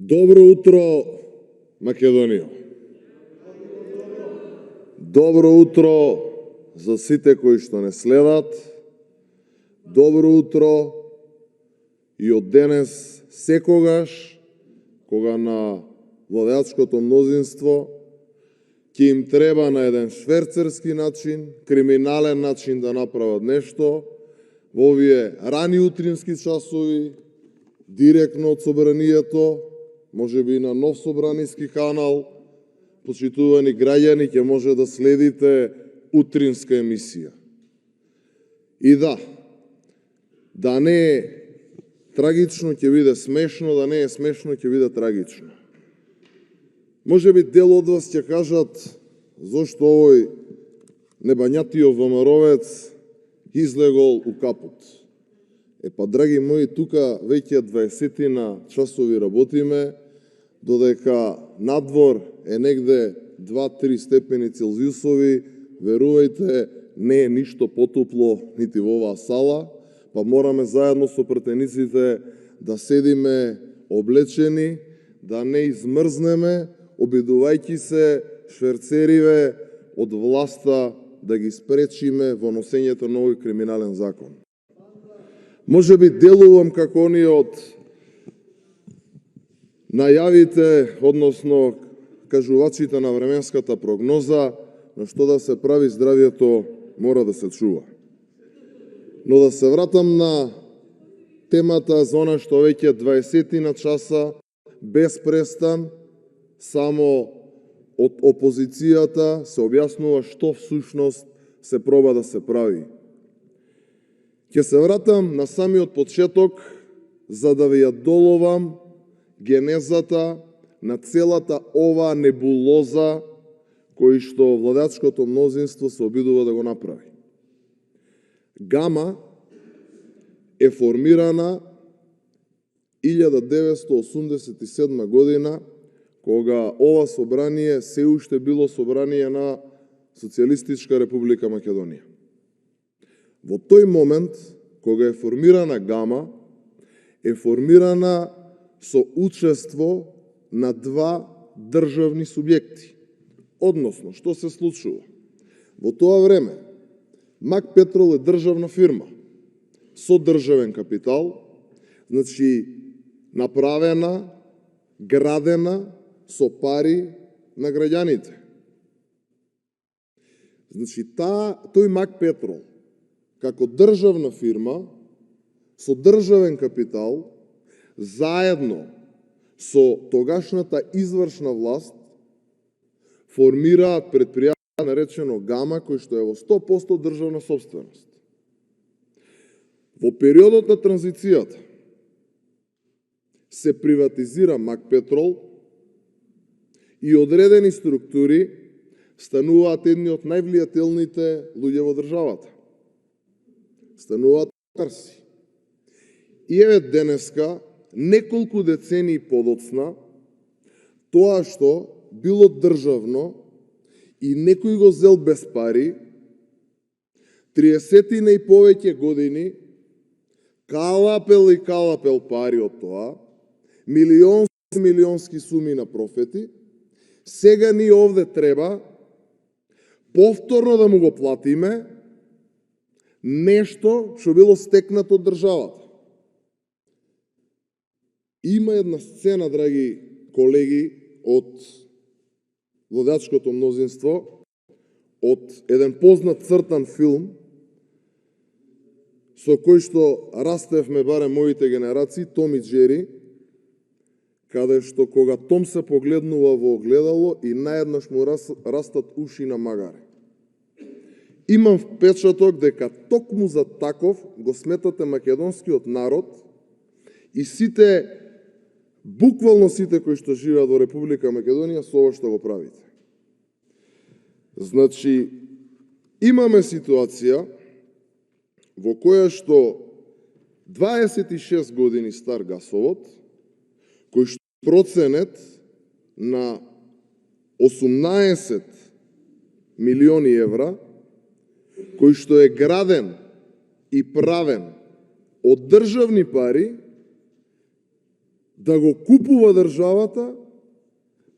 Добро утро, Македонија! Добро утро за сите кои што не следат. Добро утро и од денес секогаш, кога на владеачкото мнозинство ќе им треба на еден шверцерски начин, криминален начин да направат нешто, во овие рани утрински часови, директно од собранието, можеби на нов собраниски канал, почитувани граѓани, ќе може да следите утринска емисија. И да не е трагично, ќе биде смешно, да не е смешно, ќе биде трагично. Можеби дел од вас ќе кажат зошто овој небањатиот ВМРО-вец излегол у капут. Драги мои, тука веќе 20 часови работиме, додека надвор е негде 2-3 степени Целзиусови, верувајте, не е ништо потопло нити во оваа сала, па мораме заедно со пратениците да седиме облечени, да не измрзнеме, обидувајќи се шверцериве од власта да ги спречиме во носењето на овој криминален закон. Можеби делувам како оние од најавите, односно кажувачите на временската прогноза, на што да се прави здравието мора да се чува. Но да се вратам на темата за она што веќе 20 часа без престан само од опозицијата се објаснува што всушност се проба да се прави. Ќе се вратам на самиот почеток за да ви ја доловам генезата на целата оваа небулоза кој што владеачкото мнозинство се обидува да го направи. Гама е формирана 1987 година, кога ова собрание се уште било собрание на Социјалистичка република Македонија. Во тој момент, кога е формирана Гама, е формирана со учество на два државни субјекти. Односно, што се случува? Во тоа време, Мак Петрол е државна фирма со државен капитал, значи направена, градена со пари на граѓаните. Значи, тој Мак Петрол, како државна фирма, со државен капитал, заедно со тогашната извршна власт, формираат предпријатие наречено Гама, кој што е во 100% државна собственост. Во периодот на транзицијата се приватизира Мак Петрол и одредени структури стануваат едни од највлијателните луѓе во државата. Стануваат олигарси. И еве денеска, неколку децении подоцна, тоа што било државно и некој го зел без пари, 30 и повеќе години, калапел пари од тоа, милионски суми на профити, сега ни овде треба повторно да му го платиме нешто што било стекнато од државата. Има една сцена, драги колеги, од владеачкото мнозинство, од еден познат цртан филм, со кој што растевме барем моите генерации, Том и Џери, каде што кога Том се погледнува во огледало и наеднаш му растат уши на магаре. Имам впечаток дека токму за таков го сметате македонскиот народ и сите, буквално сите кои што живеат во Република Македонија со ова што го правите. Значи, имаме ситуација во која што 26 години стар гасовод, кој што проценет на 18 милиони евра, кој што е граден и правен од државни пари, да го купува државата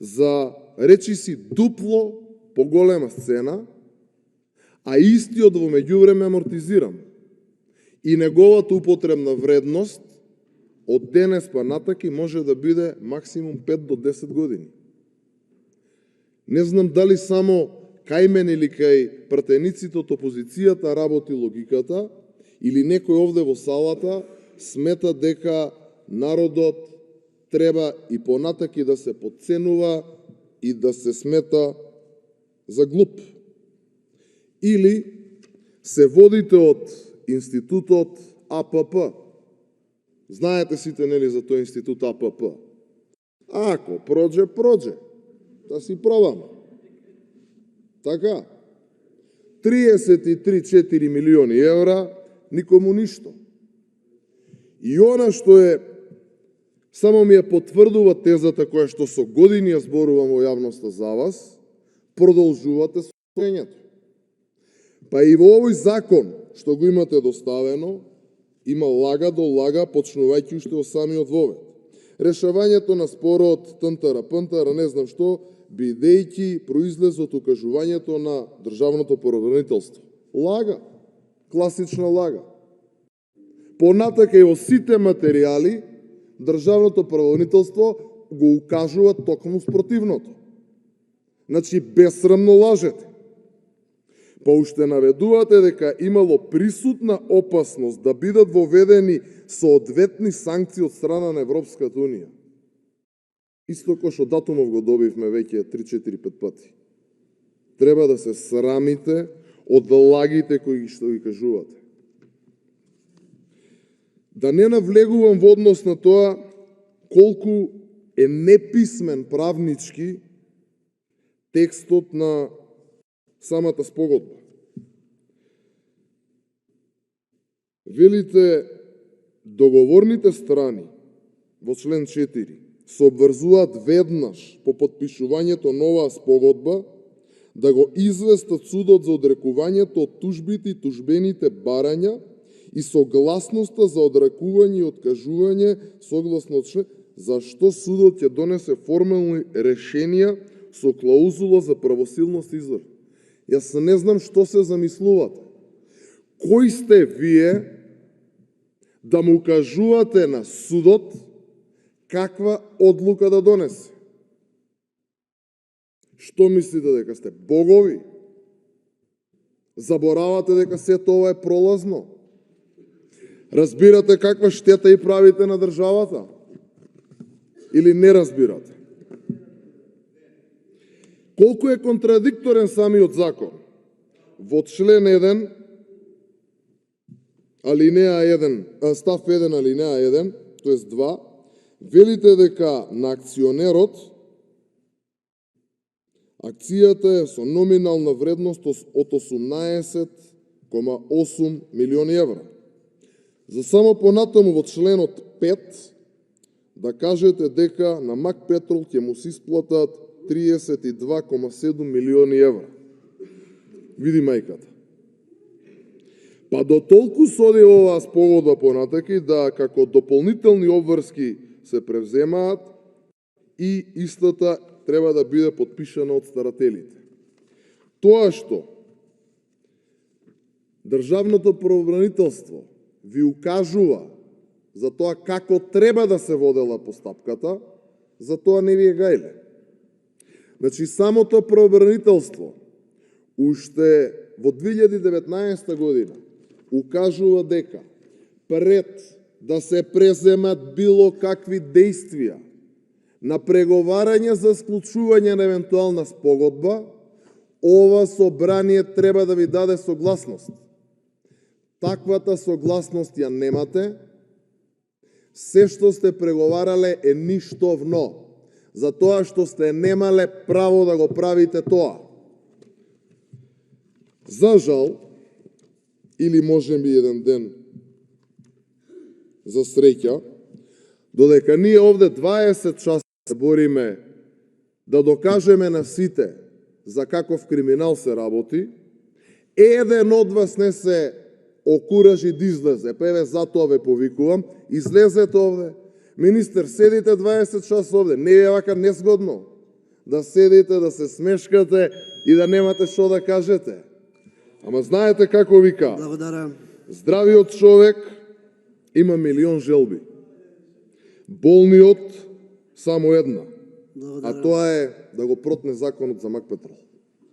за, речи си, дупло поголема цена, а истиот во меѓувреме амортизиран. И неговата употребна вредност од денес па натаки може да биде максимум 5 до 10 години. Не знам дали само кај мене или кај пратениците од опозицијата работи логиката, или некој овде во салата смета дека народот треба и понатаки да се потценува и да се смета за глуп. Или се водите од институтот АПП. Знаете сите, нели, за тој институт АПП? Ако проđe, проđe. Да си пробаме. Така. 33-4 милиони евра, никому ништо. И она што е, само ми ја потврдува тезата која што со години ја зборувам во јавноста за вас, продолжувате со соњето. Па и во овој закон, што го имате доставено, има лага до лага, почнувајќи уште во самиот вовед. Решавањето на спорот, тантара-пантара, не знам што, бидејќи произлез од укажувањето на државното правобранителство. Лага. Класична лага. Понатака и во сите материјали, државното правобранителство го укажува токму спротивното. Значи, безсрамно лажете. Па уште наведувате дека имало присутна опасност да бидат воведени соодветни санкции од страна на Европската Унија. Исто кој што датумов го добивме веќе 3-4-5 пати. Треба да се срамите од лагите кои што ги кажувате. Да не навлегувам во однос на тоа колку е неписмен правнички текстот на самата спогодба. Велите, договорните страни во член 4 се обврзуваат веднаш по подпишувањето на оваа спогодба да го известат судот за одрекувањето од тужбите и тужбените барања и согласноста за одрекување и откажување согласно член, зашто судот ќе донесе формални решенија со клаузула за правосилност извр. Јас не знам што се замислувате. Кои сте вие да му кажувате на судот каква одлука да донесе? Што мислите, дека сте богови? Заборавате дека сето ова е пролазно? Разбирате каква штета и правите на државата? Или не разбирате? Колку е контрадикторен самиот закон? Во член 1, алинеа 1, став 1, алинеа 1, тоест 2, велите дека на акционерот акцијата е со номинална вредност од 18,8 милиони евра. За само понатаму во членот 5 да кажете дека на МАК Петрол ќе му се исплатат 32,7 милиони евра. Види мајката. Па до толку соди оваа спогодба понатаки да како дополнителни обврски се превземаат и истата треба да биде подпишана од старателите. Тоа што државното правобранителство ви укажува за тоа како треба да се водела постапката, за тоа не ви е гајле. Значи, самото правобранителство уште во 2019 година укажува дека пред да се преземат било какви действија на преговарање за склучување на евентуална спогодба, ова собрание треба да ви даде согласност. Таквата согласност ја немате, се што сте преговарале е ништовно, за тоа што сте немале право да го правите тоа. За жал, или може би еден ден за среќа, додека ние овде 20 часа се бориме да докажеме на сите за каков криминал се работи, еден од вас не се окуражи да излезе. Па еве затоа ве повикувам, излезете овде, Министер, седите 20 часа овде. Не е вака незгодно да седите, да се смешкате и да немате што да кажете. Ама знаете како вика? Благодаря. Здравиот човек има милион желби. Болниот само една. А Благодаря. тоа е да го протне законот за Мак Петрол.